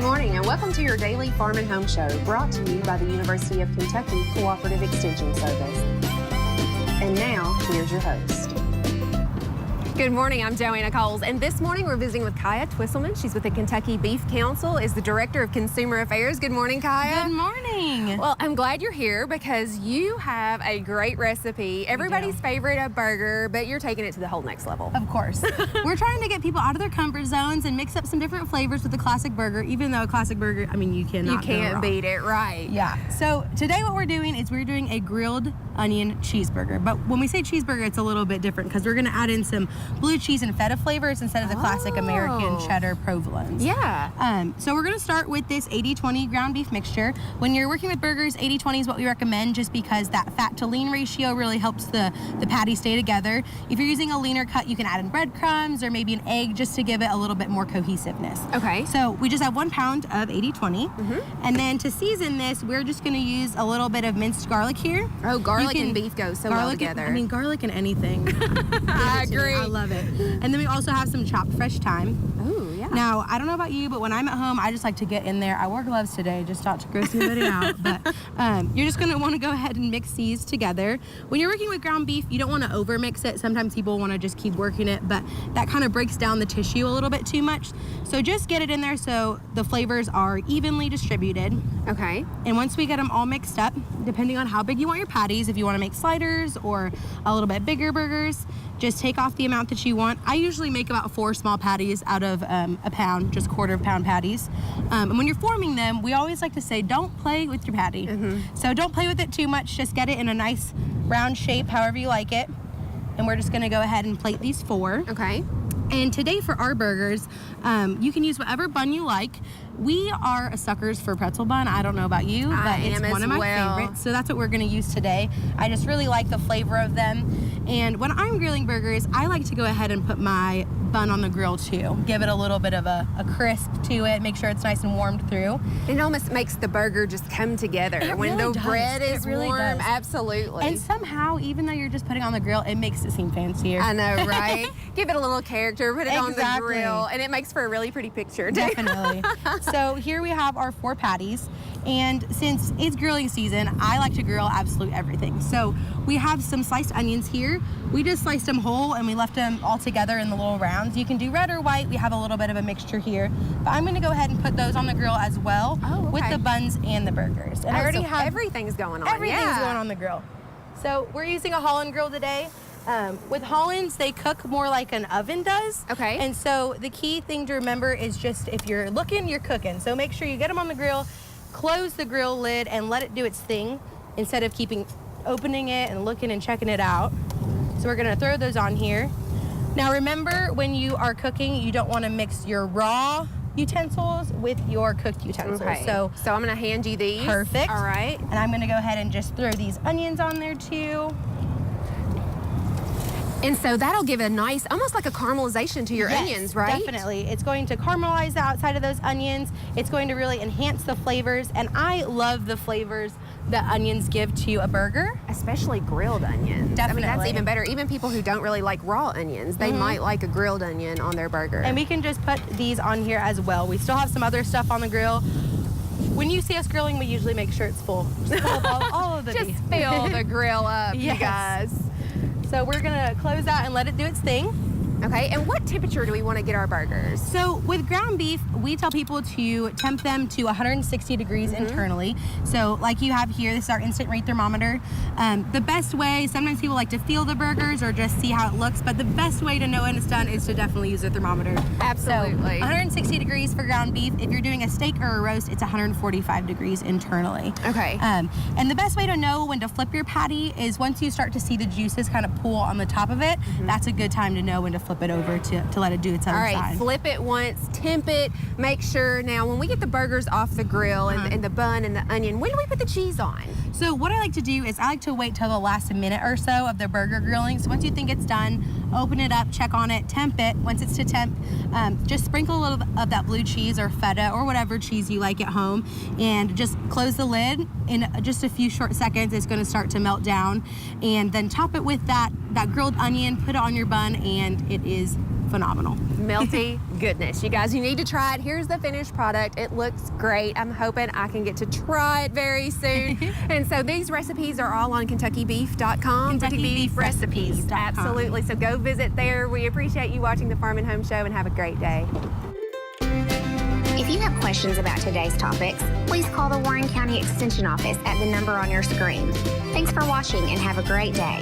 Good morning and welcome to your daily Farm and Home Show, brought to you by the University of Kentucky Cooperative Extension Service. And now, here's your host. Good morning, I'm Joanna Coles, and this morning we're visiting with Kiah Twisselman. She's with the Kentucky Beef Council, is the Director of Consumer Affairs. Good morning, Kiah. Good morning. Well, I'm glad you're here because you have a great recipe. Everybody's favorite, a burger, but you're taking it to the whole next level. Of course. We're trying to get people out of their comfort zones and mix up some different flavors with the classic burger, even though a classic burger, I mean, you can't beat it, right? Yeah. So today what we're doing is we're doing a grilled onion cheeseburger. But when we say cheeseburger, it's a little bit different because we're going to add in some blue cheese and feta flavors instead of the classic American cheddar provolones. Yeah. So we're going to start with this 80-20 ground beef mixture. When you're working with burgers, 80-20 is what we recommend just because that fat to lean ratio really helps the patty stay together. If you're using a leaner cut, you can add in breadcrumbs or maybe an egg just to give it a little bit more cohesiveness. Okay. So we just have 1 pound of 80-20. And then to season this, we're just going to use a little bit of minced garlic here. Oh, garlic and beef go so well together. I mean, garlic and anything. I agree. I love it. And then we also have some chopped fresh thyme. Ooh, yeah. Now, I don't know about you, but when I'm at home, I just like to get in there. I wore gloves today, just not to gross anybody out. But you're just going to want to go ahead and mix these together. When you're working with ground beef, you don't want to over mix it. Sometimes people want to just keep working it, but that kind of breaks down the tissue a little bit too much. So just get it in there so the flavors are evenly distributed. Okay. And once we get them all mixed up, depending on how big you want your patties, if you want to make sliders or a little bit bigger burgers, just take off the amount that you want. I usually make about 4 small patties out of a pound, just quarter-pound patties. And when you're forming them, we always like to say, don't play with your patty. So don't play with it too much. Just get it in a nice round shape, however you like it. And we're just going to go ahead and plate these 4. Okay. And today for our burgers, you can use whatever bun you like. We are suckers for pretzel bun. I don't know about you, but it's one of my favorites. So that's what we're going to use today. I just really like the flavor of them. And when I'm grilling burgers, I like to go ahead and put my bun on the grill too. Give it a little bit of a crisp to it. Make sure it's nice and warmed through. It almost makes the burger just come together. When the bread is warm, absolutely. And somehow, even though you're just putting it on the grill, it makes it seem fancier. I know, right? Give it a little character, put it on the grill, and it makes for a really pretty picture. Definitely. So here we have our 4 patties. And since it's grilling season, I like to grill absolutely everything. So we have some sliced onions here. We just sliced them whole and we left them all together in the little rounds. You can do red or white. We have a little bit of a mixture here. But I'm going to go ahead and put those on the grill as well with the buns and the burgers. And I already have everything's going on. Everything's going on the grill. So we're using a Holland grill today. With Hollands, they cook more like an oven does. Okay. And so the key thing to remember is just if you're looking, you're cooking. So make sure you get them on the grill, close the grill lid, and let it do its thing instead of opening it and looking and checking it out. So we're gonna throw those on here. Now remember, when you are cooking, you don't wanna mix your raw utensils with your cooked utensils. Okay. So I'm gonna hand you these. Perfect. All right. And I'm gonna go ahead and just throw these onions on there too. And so that'll give a nice, almost like a caramelization to your onions, right? Definitely. It's going to caramelize the outside of those onions. It's going to really enhance the flavors. And I love the flavors that onions give to a burger. Especially grilled onions. Definitely. I mean, that's even better. Even people who don't really like raw onions, they might like a grilled onion on their burger. And we can just put these on here as well. We still have some other stuff on the grill. When you see us grilling, we usually make sure it's full. Just full of all of the beef. Just fill the grill up, you guys. So we're gonna close out and let it do its thing. Okay, and what temperature do we want to get our burgers? So with ground beef, we tell people to temp them to 160 degrees internally. So like you have here, this is our instant rate thermometer. The best way, sometimes people like to feel the burgers or just see how it looks, but the best way to know when it's done is to definitely use a thermometer. Absolutely. So 160 degrees for ground beef. If you're doing a steak or a roast, it's 145 degrees internally. Okay. And the best way to know when to flip your patty is once you start to see the juices kind of pool on the top of it, that's a good time to know when to flip it over to let it do its other side. All right, flip it once, temp it, make sure. Now, when we get the burgers off the grill and the bun and the onion, when do we put the cheese on? So what I like to do is I like to wait till the last minute or so of the burger grilling. So once you think it's done, open it up, check on it, temp it. Once it's to temp, just sprinkle a little of that blue cheese or feta or whatever cheese you like at home and just close the lid. In just a few short seconds, it's gonna start to melt down. And then top it with that grilled onion, put it on your bun, and it is phenomenal. melty goodness. You guys, you need to try it. Here's the finished product. It looks great. I'm hoping I can get to try it very soon. And so these recipes are all on KentuckyBeef.com. KentuckyBeefRecipes.com. Absolutely. So go visit there. We appreciate you watching the Farm and Home Show, and have a great day. If you have questions about today's topics, please call the Warren County Extension Office at the number on your screen. Thanks for watching and have a great day.